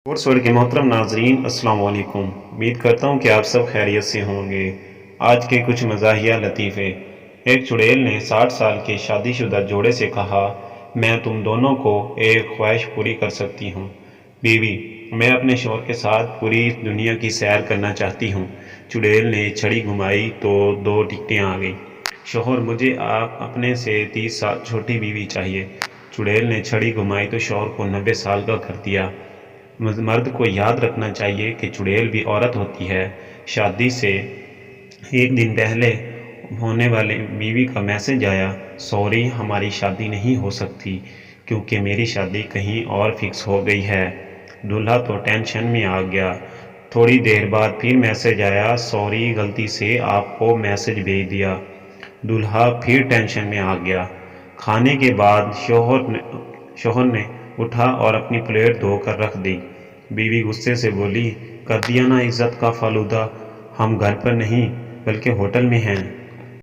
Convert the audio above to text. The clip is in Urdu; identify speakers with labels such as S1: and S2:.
S1: اور کے محترم ناظرین السلام علیکم۔ امید کرتا ہوں کہ آپ سب خیریت سے ہوں گے۔ آج کے کچھ مزاحیہ لطیفے۔ ایک چڑیل نے 60 سال کے شادی شدہ جوڑے سے کہا، میں تم دونوں کو ایک خواہش پوری کر سکتی ہوں۔ بیوی: میں اپنے شوہر کے ساتھ پوری دنیا کی سیر کرنا چاہتی ہوں۔ چڑیل نے چھڑی گھمائی تو 2 ٹکٹیں آ گئیں۔ شوہر: مجھے اپنے سے 30 سال چھوٹی بیوی چاہیے۔ چڑیل نے چھڑی گھمائی تو شوہر کو 90 سال کا کر دیا۔ مرد کو یاد رکھنا چاہیے کہ چڑیل بھی عورت ہوتی ہے۔ شادی سے ایک دن پہلے ہونے والے بیوی کا میسج آیا، سوری ہماری شادی نہیں ہو سکتی کیونکہ میری شادی کہیں اور فکس ہو گئی ہے۔ دولہا تو ٹینشن میں آ گیا۔ تھوڑی دیر بعد پھر میسج آیا، سوری غلطی سے آپ کو میسج بھیج دیا۔ دولہا پھر ٹینشن میں آ گیا۔ کھانے کے بعد شوہر نے اٹھا اور اپنی پلیٹ دھو کر رکھ دی۔ بیوی غصے سے بولی، کر دیا نا عزت کا فالودہ، ہم گھر پر نہیں بلکہ ہوٹل میں ہیں۔